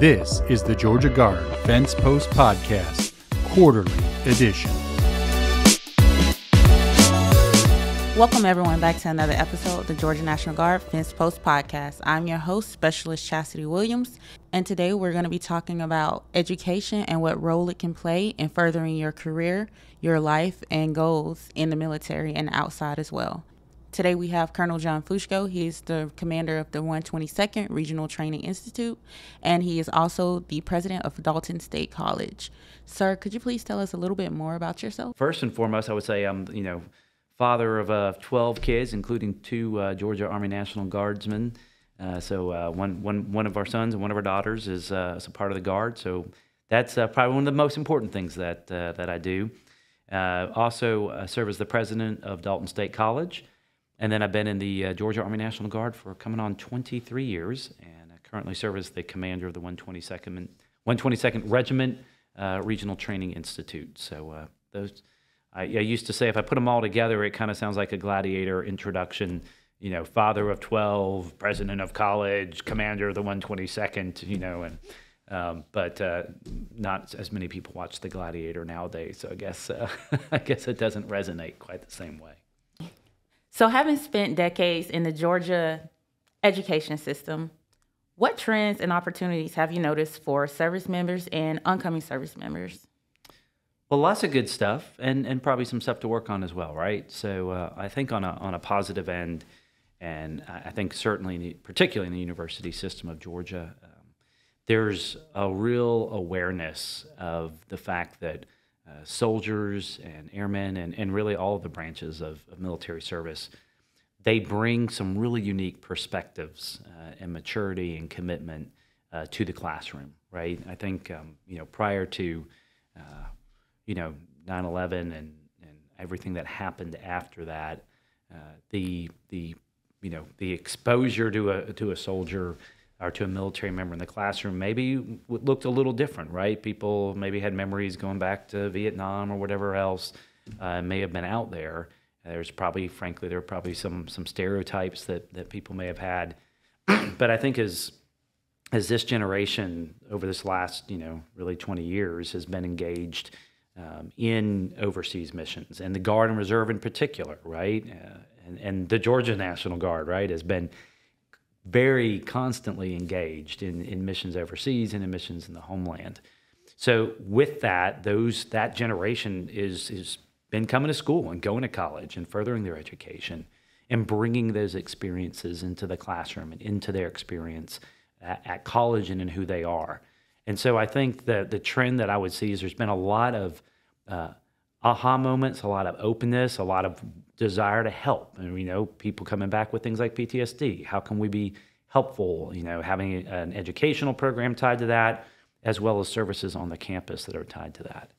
This is the Georgia Guard Fencepost Podcast, Quarterly Edition. Welcome everyone back to another episode of the Georgia National Guard Fencepost Podcast. I'm your host, Specialist Chasity Williams, and today we're going to be talking about education and what role it can play in furthering your career, your life, and goals in the military and outside as well. Today we have Colonel John Fuchko. He is the commander of the 122nd Regional Training Institute, and he is also the president of Dalton State College. Sir, could you please tell us a little bit more about yourself? First and foremost, I would say I'm, father of 12 kids, including two Georgia Army National Guardsmen. So one of our sons and one of our daughters is a part of the Guard. So that's probably one of the most important things that I do. Also serve as the president of Dalton State College. And then I've been in the Georgia Army National Guard for coming on 23 years, and I currently serve as the commander of the 122nd Regiment Regional Training Institute. So I used to say if I put them all together, it kind of sounds like a gladiator introduction. Father of 12, president of college, commander of the 122nd. But not as many people watch the Gladiator nowadays. So I guess it doesn't resonate quite the same way. So having spent decades in the Georgia education system, what trends and opportunities have you noticed for service members and oncoming service members? Well, lots of good stuff and probably some stuff to work on as well, right? So I think on a positive end, and I think certainly, particularly in the university system of Georgia, there's a real awareness of the fact that soldiers and airmen and really all of the branches of military service, they bring some really unique perspectives and maturity and commitment to the classroom, right? I think, prior to, 9/11 and everything that happened after that, the exposure to a soldier or to a military member in the classroom maybe looked a little different, right? People maybe had memories going back to Vietnam or whatever else may have been out there. There were probably some stereotypes that people may have had. But I think as this generation over this last, really 20 years has been engaged in overseas missions, and the Guard and Reserve in particular, right? And the Georgia National Guard, right, has been very constantly engaged in missions overseas and in missions in the homeland. So with that generation is been coming to school and going to college and furthering their education and bringing those experiences into the classroom and into their experience at college and in who they are. And so I think that the trend that I would see is there's been a lot of aha moments, a lot of openness, a lot of desire to help. And people coming back with things like PTSD. How can we be helpful? Having an educational program tied to that, as well as services on the campus that are tied to that.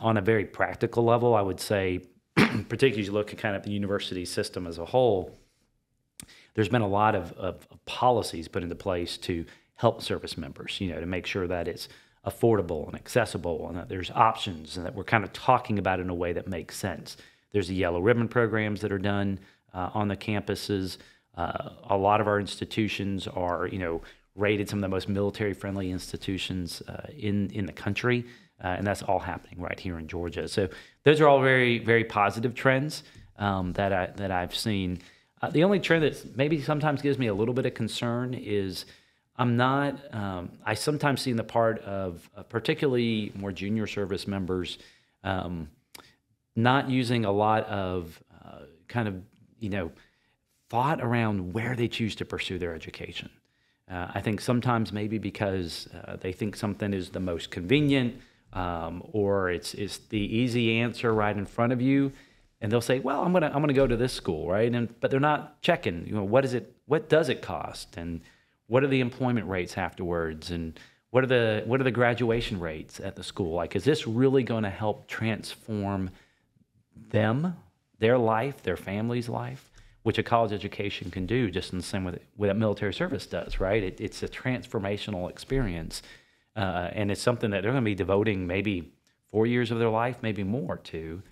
On a very practical level, I would say, particularly as you look at kind of the university system as a whole, there's been a lot of policies put into place to help service members, to make sure that it's affordable and accessible and that there's options and that we're kind of talking about it in a way that makes sense. There's the yellow ribbon programs that are done on the campuses. A lot of our institutions are, rated some of the most military-friendly institutions in the country, and that's all happening right here in Georgia. So those are all very, very positive trends that I've seen. The only trend that maybe sometimes gives me a little bit of concern is I sometimes see in the part of particularly more junior service members not using a lot of thought around where they choose to pursue their education. I think sometimes maybe because they think something is the most convenient or it's the easy answer right in front of you, and they'll say, "Well, I'm gonna go to this school," right? But they're not checking, what does it cost, and what are the employment rates afterwards, and what are the graduation rates at the school? Like, is this really going to help transform them, their life, their family's life, which a college education can do just in the same way that military service does, right? It's a transformational experience, and it's something that they're going to be devoting maybe 4 years of their life, maybe more to.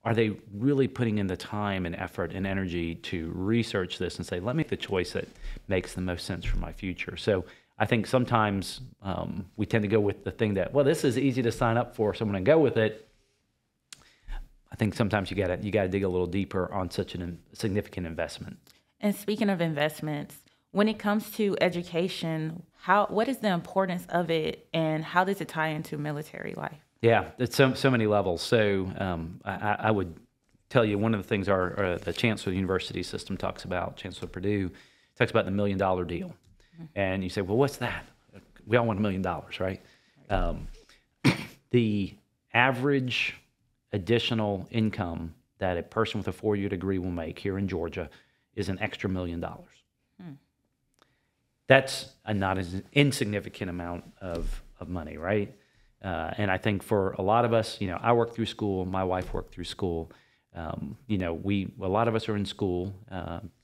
Are they really putting in the time and effort and energy to research this and say, let me make the choice that makes the most sense for my future? So I think sometimes we tend to go with the thing that, well, this is easy to sign up for, so I'm going to go with it. I think sometimes you gotta dig a little deeper on such a significant investment. And speaking of investments, when it comes to education, what is the importance of it, and how does it tie into military life? Yeah, it's so many levels. So I would tell you one of the things the Chancellor of the University System talks about, Chancellor Purdue, talks about the $1 million deal. Mm-hmm. And you say, well, what's that? We all want $1 million, right? The average additional income that a person with a 4-year degree will make here in Georgia is an extra $1 million. That's not an insignificant amount of money, right? And I think for a lot of us, I worked through school, my wife worked through school. A lot of us are in school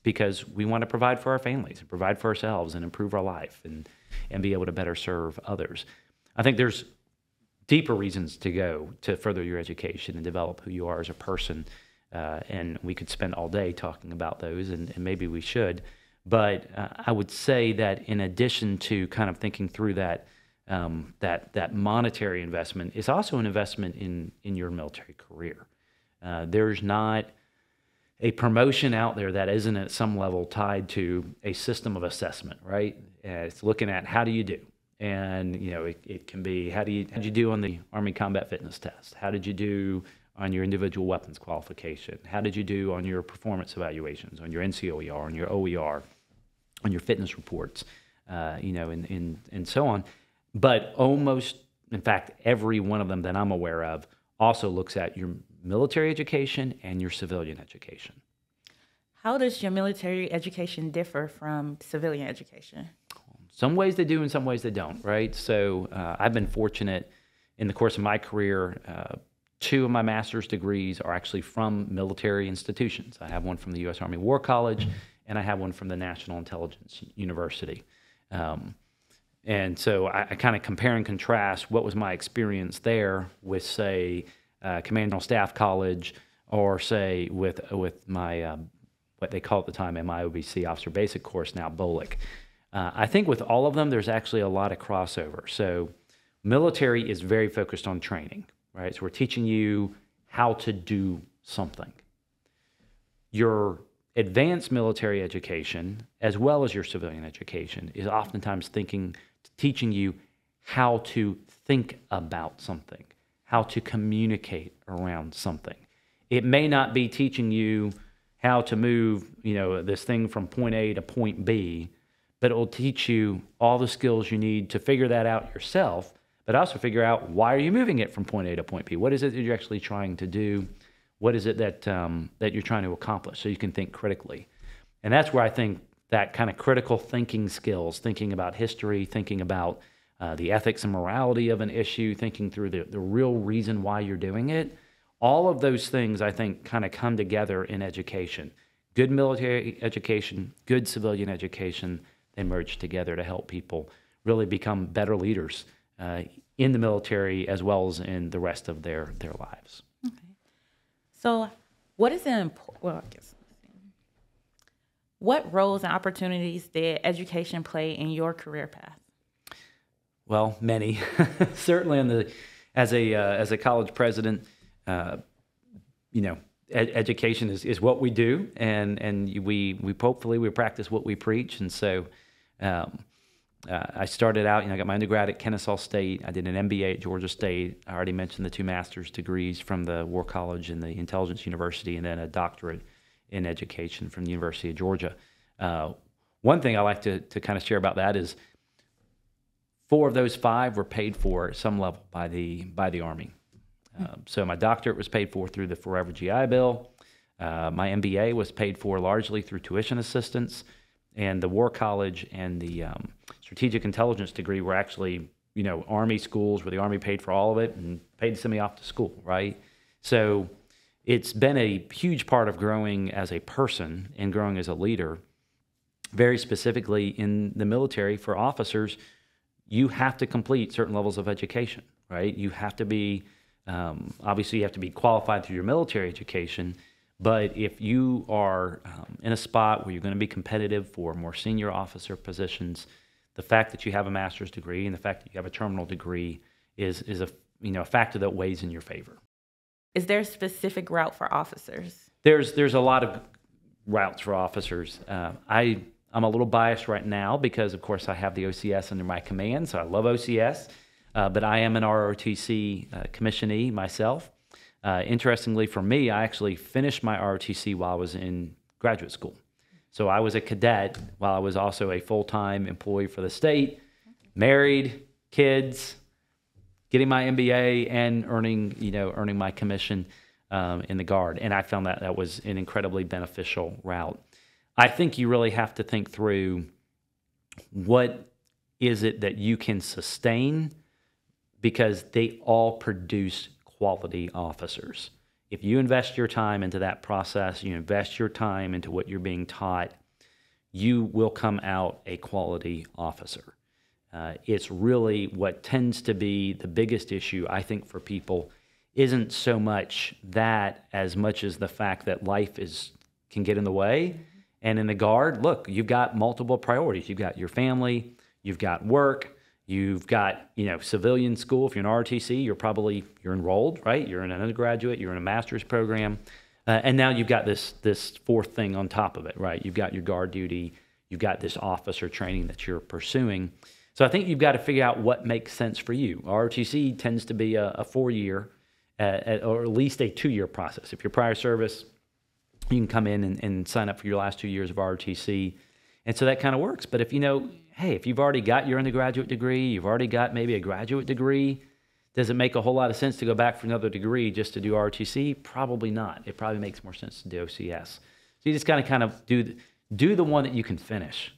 because we want to provide for our families and provide for ourselves and improve our life and be able to better serve others. I think there's deeper reasons to go to further your education and develop who you are as a person. And we could spend all day talking about those, and maybe we should. But I would say that in addition to kind of thinking through that monetary investment, is also an investment in your military career. There's not a promotion out there that isn't at some level tied to a system of assessment, right? It's looking at how do you do. And, it can be, how did you do on the Army Combat Fitness Test? How did you do on your individual weapons qualification? How did you do on your performance evaluations, on your NCOER, on your OER, on your fitness reports, and so on? But almost, in fact, every one of them that I'm aware of also looks at your military education and your civilian education. How does your military education differ from civilian education? Some ways they do and some ways they don't, right? So I've been fortunate in the course of my career. 2 of my master's degrees are actually from military institutions. I have one from the U.S. Army War College, and I have one from the National Intelligence University. And so I kind of compare and contrast what was my experience there with, say, Command General Staff College, or say with my what they call at the time MIOBC Officer Basic Course, now BOLIC. I think with all of them, there's actually a lot of crossover. So military is very focused on training, right? So we're teaching you how to do something. Your advanced military education, as well as your civilian education, is oftentimes teaching you how to think about something, how to communicate around something. It may not be teaching you how to move, this thing from point A to point B, but it will teach you all the skills you need to figure that out yourself, but also figure out why are you moving it from point A to point B? What is it that you're actually trying to do? What is it that you're trying to accomplish, so you can think critically? And that's where I think that kind of critical thinking skills, thinking about history, thinking about the ethics and morality of an issue, thinking through the real reason why you're doing it, all of those things I think kind of come together in education. Good military education, good civilian education, they merge together to help people really become better leaders in the military as well as in the rest of their lives. Okay. So what roles and opportunities did education play in your career path? Well, many. Certainly as a college president, education is what we do, and we hopefully practice what we preach. And so I started out, I got my undergrad at Kennesaw State. I did an MBA at Georgia State. I already mentioned the 2 master's degrees from the War College and the Intelligence University, and then a doctorate in education from the University of Georgia. One thing I like to kind of share about that is 4 of those 5 were paid for at some level by the Army. So my doctorate was paid for through the Forever GI Bill. My MBA was paid for largely through tuition assistance, and the War College and the Strategic Intelligence degree were actually, Army schools where the Army paid for all of it and paid to send me off to school, right? So it's been a huge part of growing as a person and growing as a leader. Very specifically in the military, for officers, you have to complete certain levels of education, right? You have to be, obviously you have to be qualified through your military education, but if you are in a spot where you're going to be competitive for more senior officer positions, the fact that you have a master's degree and the fact that you have a terminal degree is a factor that weighs in your favor. Is there a specific route for officers? There's a lot of routes for officers. I'm a little biased right now because, of course, I have the OCS under my command, so I love OCS. But I am an ROTC commissionee myself. Interestingly for me, I actually finished my ROTC while I was in graduate school. So I was a cadet while I was also a full-time employee for the state, married, kids, getting my MBA, and earning my commission in the Guard. And I found that was an incredibly beneficial route. I think you really have to think through what is it that you can sustain, because they all produce quality officers. If you invest your time into that process, you invest your time into what you're being taught, you will come out a quality officer. It's really what tends to be the biggest issue, I think, for people isn't so much that as much as the fact that life can get in the way. And in the Guard, look, you've got multiple priorities. You've got your family, you've got work, you've got civilian school. If you're an RTC, you're enrolled, right? You're in an undergraduate, you're in a master's program, and now you've got this fourth thing on top of it, right? You've got your Guard duty, you've got this officer training that you're pursuing. So I think you've got to figure out what makes sense for you. ROTC tends to be a 4-year, or at least a 2-year process. If you're prior service, you can come in and sign up for your last 2 years of ROTC. And so that kind of works. But if if you've already got your undergraduate degree, you've already got maybe a graduate degree, does it make a whole lot of sense to go back for another degree just to do ROTC? Probably not. It probably makes more sense to do OCS. So you just got to kind of do the one that you can finish.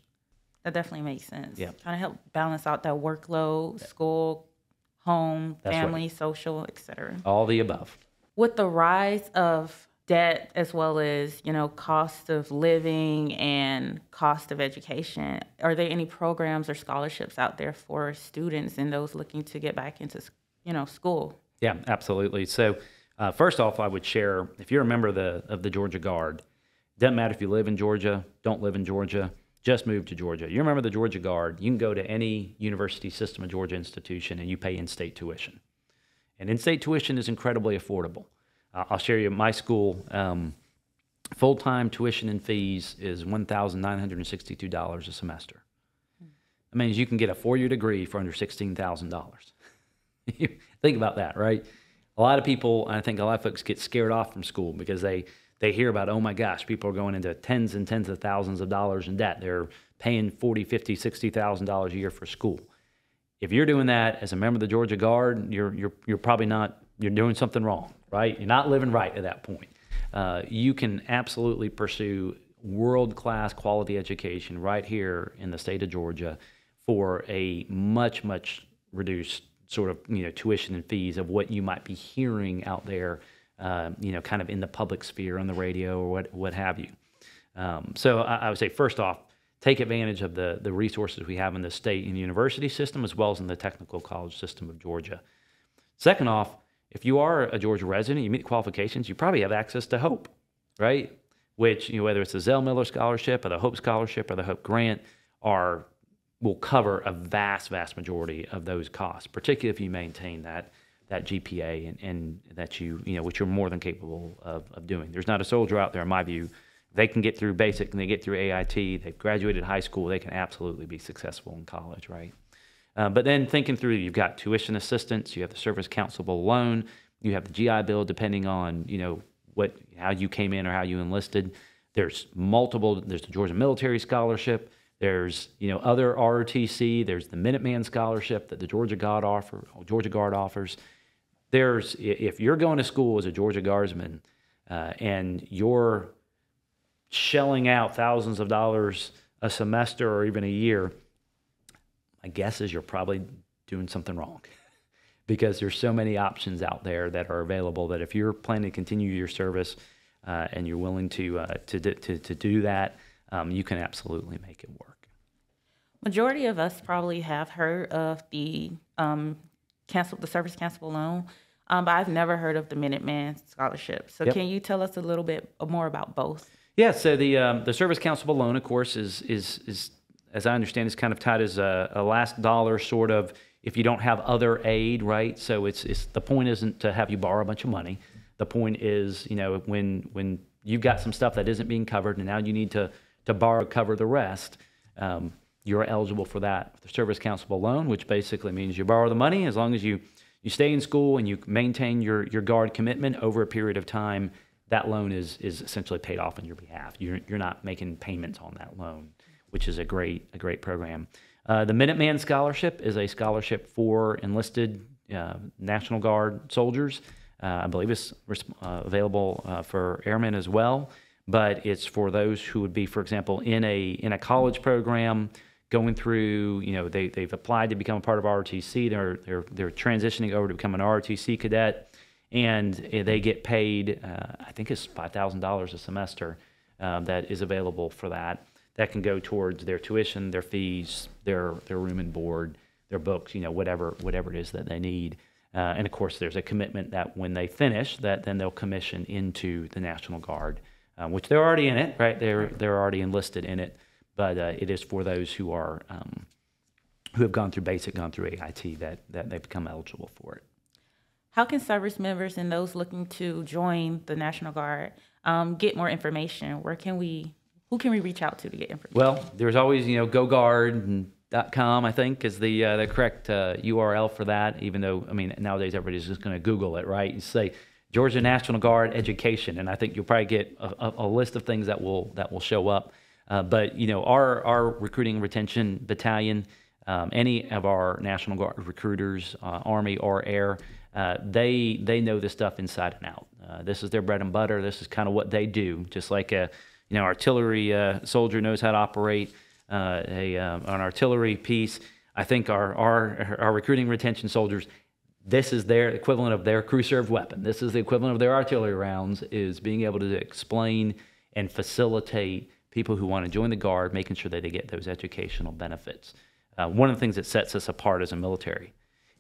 That definitely makes sense. Yeah. Trying to help balance out that workload, school, home, family, social, etc. All the above. With the rise of debt, as well as, cost of living and cost of education, are there any programs or scholarships out there for students and those looking to get back into, school? Yeah, absolutely. So first off, I would share, if you're a member of the Georgia Guard, doesn't matter if you live in Georgia, don't live in Georgia, just move to Georgia. You're a member of the Georgia Guard, you can go to any University System of Georgia institution and you pay in-state tuition. And in-state tuition is incredibly affordable. I'll share you my school. Full-time tuition and fees is $1,962 a semester. That means you can get a 4-year degree for under $16,000. Think about that, right? A lot of people, I think a lot of folks get scared off from school because they hear about, oh my gosh, people are going into tens and tens of thousands of dollars in debt. They're paying $40,000, $50,000, $60,000 a year for school. If you're doing that as a member of the Georgia Guard, you're probably not, you're doing something wrong, right? You're not living right at that point. You can absolutely pursue world-class quality education right here in the state of Georgia for a much, much reduced sort of, tuition and fees of what you might be hearing out there, kind of in the public sphere on the radio or what have you. So I would say, first off, take advantage of the resources we have in the state and university system, as well as in the technical college system of Georgia. Second off, if you are a Georgia resident, you meet the qualifications, you probably have access to HOPE, right? Which, whether it's the Zell Miller Scholarship or the HOPE Scholarship or the HOPE Grant, will cover a vast, vast majority of those costs, particularly if you maintain that GPA and that which you're more than capable of doing. There's not a soldier out there, in my view, they can get through basic and they get through AIT, they've graduated high school, they can absolutely be successful in college, right? But then thinking through, you've got tuition assistance, you have the service counselable loan, you have the GI Bill, depending on, how you came in or how you enlisted. There's the Georgia Military Scholarship, there's, other ROTC, there's the Minuteman Scholarship that the Georgia Guard offers. If you're going to school as a Georgia Guardsman and you're shelling out thousands of dollars a semester or even a year, my guess is you're probably doing something wrong because there's so many options out there that are available that if you're planning to continue your service and you're willing to do that, you can absolutely make it work. Majority of us probably have heard of the service cancelable loan, but I've never heard of the Minuteman Scholarship. So Can you tell us a little bit more about both? Yeah, so the service counselable loan, of course, is as I understand, is kind of tied as a last dollar sort of if you don't have other aid, right? So it's the point isn't to have you borrow a bunch of money. The point is, when you've got some stuff that isn't being covered and now you need to borrow to cover the rest, you're eligible for that. The service counsel loan, which basically means you borrow the money as long as you stay in school and you maintain your Guard commitment over a period of time. That loan is essentially paid off on your behalf. You're not making payments on that loan, which is a great program. The Minuteman Scholarship is a scholarship for enlisted National Guard soldiers. I believe it's available for airmen as well, but it's for those who would be, for example, in a college program, going through, they've applied to become a part of ROTC. They're transitioning over to become an ROTC cadet, and they get paid, I think it's $5,000 a semester that is available for that. That can go towards their tuition, their fees, their room and board, their books, whatever it is that they need. And of course, there's a commitment that when they finish, that then they'll commission into the National Guard, which they're already in it, right? They're already enlisted in it, but it is for those who are who have gone through basic, gone through AIT, that they become eligible for it. How can service members and those looking to join the National Guard get more information? Who can we reach out to get information? Well, there's always, GoGuard.com, I think, is the correct URL for that, even though, nowadays everybody's just going to Google it, right? You say Georgia National Guard Education, and I think you'll probably get a list of things that will show up. But our recruiting retention battalion, any of our National Guard recruiters, Army or Air, they know this stuff inside and out. This is their bread and butter. This is kind of what they do. Just like artillery soldier knows how to operate an artillery piece. I think our recruiting retention soldiers, this is their equivalent of their crew-served weapon. This is the equivalent of their artillery rounds, is being able to explain and facilitate people who want to join the Guard, making sure that they get those educational benefits. One of the things that sets us apart as a military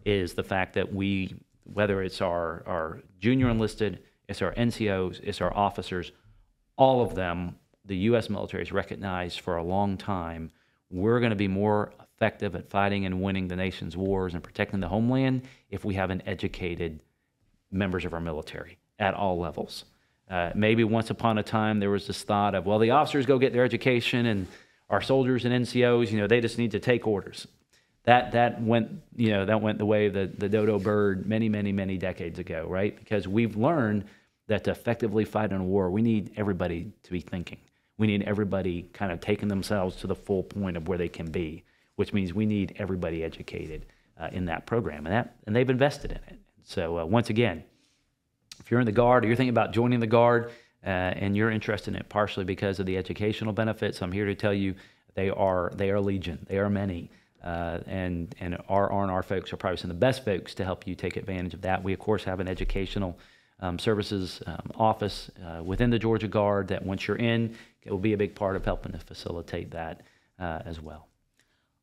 is the fact that we, whether it's our junior enlisted, it's our NCOs, it's our officers, all of them, the U.S. military has recognized for a long time, we're going to be more effective at fighting and winning the nation's wars and protecting the homeland if we have an educated members of our military at all levels. Maybe once upon a time there was this thought of, well, the officers go get their education and our soldiers and NCOs, they just need to take orders. That went the way of the dodo bird many decades ago, right? Because we've learned that to effectively fight in a war, we need everybody to be thinking. We need everybody kind of taking themselves to the full point of where they can be, which means we need everybody educated in that program, and they've invested in it. So once again, if you're in the Guard or you're thinking about joining the Guard and you're interested in it partially because of the educational benefits, I'm here to tell you they are legion. They are many. And our R&R folks are probably some of the best folks to help you take advantage of that. We, of course, have an educational services office within the Georgia Guard that once you're in, it will be a big part of helping to facilitate that as well.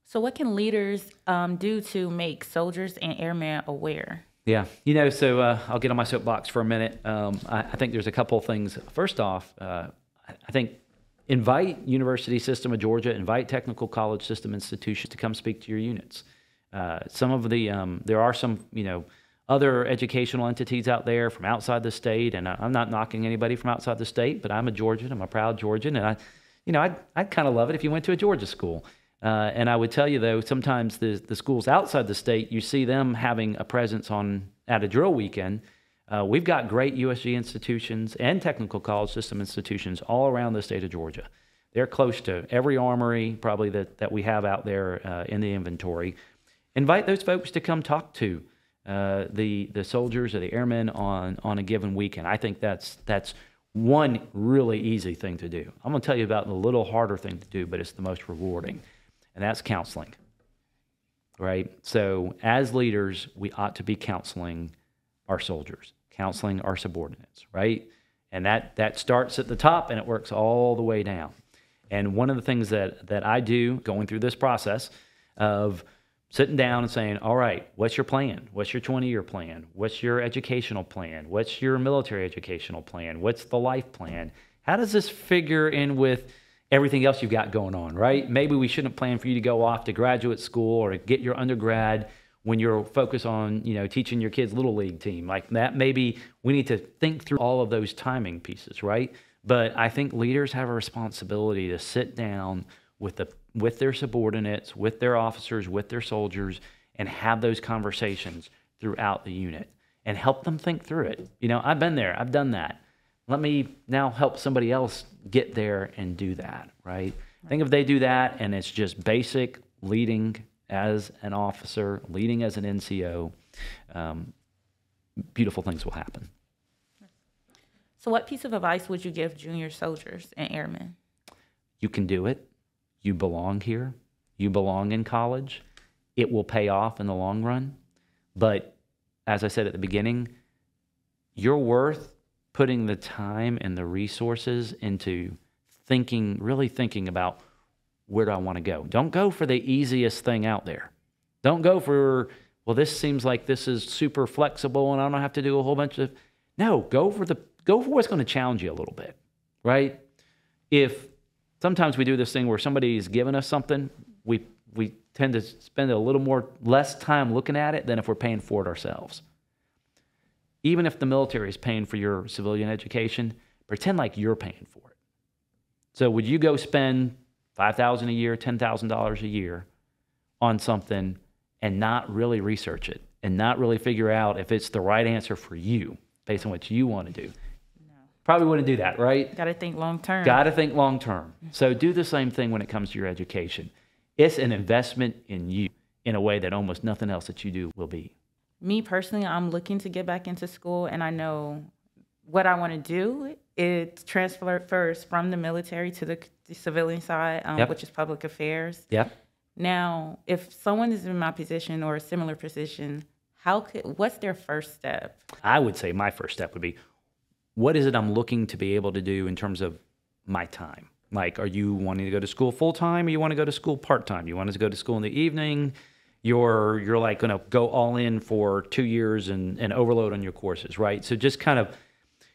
So what can leaders do to make soldiers and airmen aware? Yeah, so I'll get on my soapbox for a minute. I think there's a couple of things. First off, I think invite University System of Georgia, invite Technical College System institutions to come speak to your units. Some of there are some, other educational entities out there from outside the state, and I'm not knocking anybody from outside the state, but I'm a Georgian. I'm a proud Georgian, and I'd kind of love it if you went to a Georgia school. And I would tell you, though, sometimes the schools outside the state, you see them having a presence at a drill weekend. We've got great USG institutions and technical college system institutions all around the state of Georgia. They're close to every armory probably that we have out there in the inventory. Invite those folks to come talk to the soldiers or the airmen on a given weekend. I think that's one really easy thing to do. I'm going to tell you about the little harder thing to do, but it's the most rewarding, and that's counseling, right? So as leaders, we ought to be counseling our soldiers, counseling our subordinates, right? And that starts at the top and it works all the way down. And one of the things that I do going through this process of sitting down and saying, all right, what's your plan? What's your 20-year plan? What's your educational plan? What's your military educational plan? What's the life plan? How does this figure in with, everything else you've got going on, right? Maybe we shouldn't plan for you to go off to graduate school or to get your undergrad when you're focused on, teaching your kids' little league team. Like that, maybe we need to think through all of those timing pieces, right? But I think leaders have a responsibility to sit down with their subordinates, with their officers, with their soldiers, and have those conversations throughout the unit and help them think through it. I've been there, I've done that. Let me now help somebody else get there and do that, right? I think if they do that and it's just basic leading as an officer, leading as an NCO, beautiful things will happen. So what piece of advice would you give junior soldiers and airmen? You can do it. You belong here. You belong in college. It will pay off in the long run. But as I said at the beginning, you're worth putting the time and the resources into really thinking about, where do I want to go? Don't go for the easiest thing out there. Don't go for, well, this seems like this is super flexible and I don't have to do a whole bunch of, no, go for what's going to challenge you a little bit, right? If sometimes we do this thing where somebody's given us something, we tend to spend less time looking at it than if we're paying for it ourselves. Even if the military is paying for your civilian education, pretend like you're paying for it. So would you go spend $5,000 a year, $10,000 a year on something and not really research it and not really figure out if it's the right answer for you based on what you want to do? No. Probably wouldn't do that, right? Got to think long term. Got to think long term. So do the same thing when it comes to your education. It's an investment in you in a way that almost nothing else that you do will be. Me personally, I'm looking to get back into school, and I know what I want to do is transfer first from the military to the civilian side, Yep. which is public affairs. Yep. Now, if someone is in my position or a similar position, what's their first step? I would say my first step would be, what is it I'm looking to be able to do in terms of my time? Like, are you wanting to go to school full-time or you want to go to school part-time? You want to go to school in the evening? You're like going to go all in for 2 years and overload on your courses, right? So just kind of,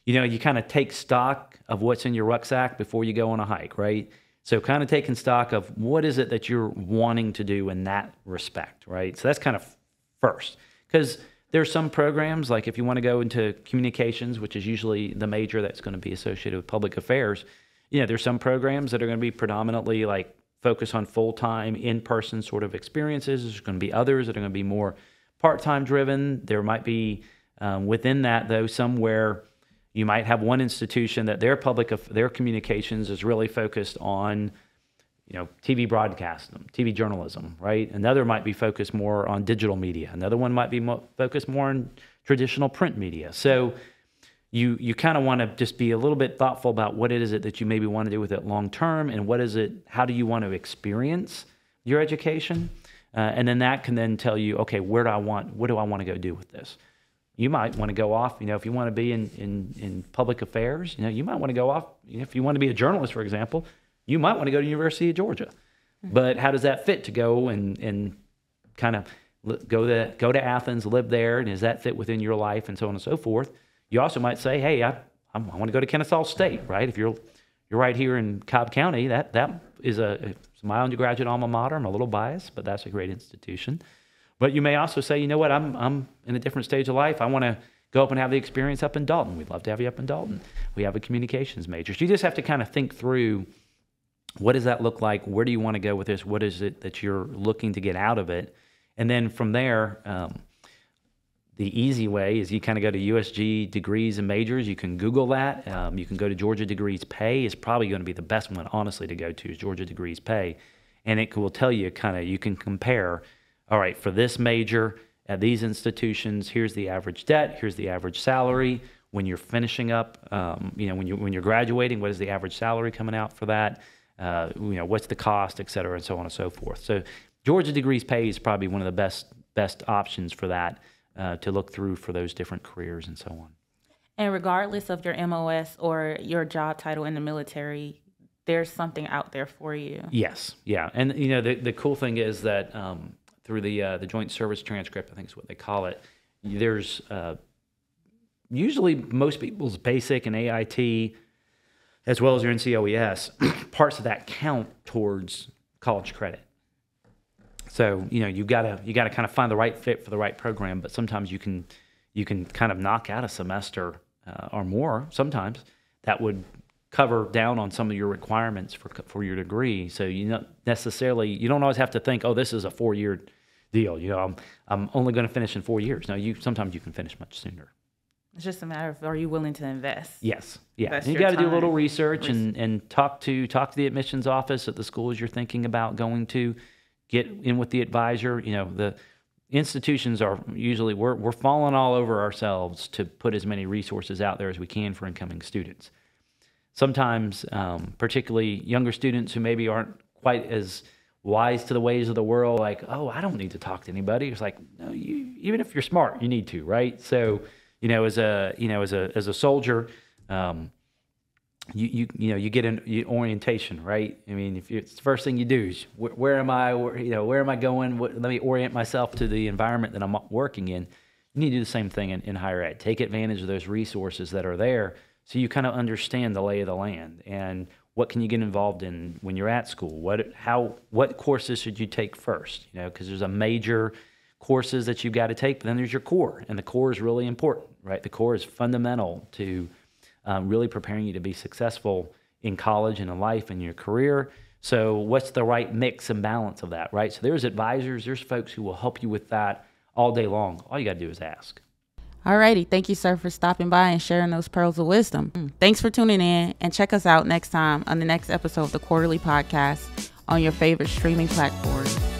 you kind of take stock of what's in your rucksack before you go on a hike, right? So kind of taking stock of what is it that you're wanting to do in that respect, right? So that's kind of first. Because there's some programs, like if you want to go into communications, which is usually the major that's going to be associated with public affairs, there's some programs that are going to be predominantly like focus on full-time, in-person sort of experiences. There's going to be others that are going to be more part-time driven. There might be within that, though, somewhere you might have one institution that their communications is really focused on, TV broadcasting, TV journalism, right? Another might be focused more on digital media. Another one might be focused more on traditional print media. So you kind of want to just be a little bit thoughtful about what it is that you maybe want to do with it long term, and how do you want to experience your education, and then that can then tell you, okay, what do I want to go do with this? You might want to go off, if you want to be in public affairs, you might want to go off, if you want to be a journalist, for example, you might want to go to the University of Georgia. But how does that fit to go and kind of go to Athens, live there, and does that fit within your life, and so on and so forth? You also might say, hey, I want to go to Kennesaw State, right? If you're right here in Cobb County, that is it's my undergraduate alma mater. I'm a little biased, but that's a great institution. But you may also say, you know what, I'm in a different stage of life. I want to go up and have the experience up in Dalton. We'd love to have you up in Dalton. We have a communications major. So you just have to kind of think through, what does that look like? Where do you want to go with this? What is it that you're looking to get out of it? And then from there, the easy way is you kind of go to USG degrees and majors. You can Google that. You can go to Georgia Degrees Pay. Is probably going to be the best one, honestly, to go to is Georgia Degrees Pay. And it will tell you you can compare, all right, for this major at these institutions, here's the average debt, here's the average salary. When you're finishing up, when you're graduating, what is the average salary coming out for that? What's the cost, et cetera, and so on and so forth. So Georgia Degrees Pay is probably one of the best options for that. To look through for those different careers and so on. And regardless of your MOS or your job title in the military, there's something out there for you. Yes, yeah. And, the cool thing is that through the Joint Service Transcript, I think is what they call it, there's usually most people's basic and AIT as well as your NCOES, parts of that count towards college credit. So, you got to kind of find the right fit for the right program, but sometimes you can kind of knock out a semester or more. Sometimes that would cover down on some of your requirements for your degree. So you don't always have to think, oh, this is a 4-year deal. I'm only going to finish in 4 years. No, sometimes you can finish much sooner. It's just a matter of, are you willing to invest? Yes. Yeah. And you got to do a little research and talk to the admissions office at the schools you're thinking about going to. Get in with the advisor. The institutions are usually, we're falling all over ourselves to put as many resources out there as we can for incoming students. Sometimes, particularly younger students who maybe aren't quite as wise to the ways of the world, like, oh, I don't need to talk to anybody. It's like, no, even if you're smart, you need to, right? So, as a soldier, you get an orientation, right? I mean, if it's the first thing you do is where am I? Where am I going? Let me orient myself to the environment that I'm working in. You need to do the same thing in higher ed. Take advantage of those resources that are there, so you kind of understand the lay of the land and what can you get involved in when you're at school. What courses should you take first? Because there's a major courses that you've got to take, but then there's your core, and the core is really important, right? The core is fundamental to really preparing you to be successful in college and in life and your career. So what's the right mix and balance of that, right? So there's advisors, there's folks who will help you with that all day long. All you got to do is ask. All righty. Thank you, sir, for stopping by and sharing those pearls of wisdom. Thanks for tuning in, and check us out next time on the next episode of the Quarterly Podcast on your favorite streaming platform.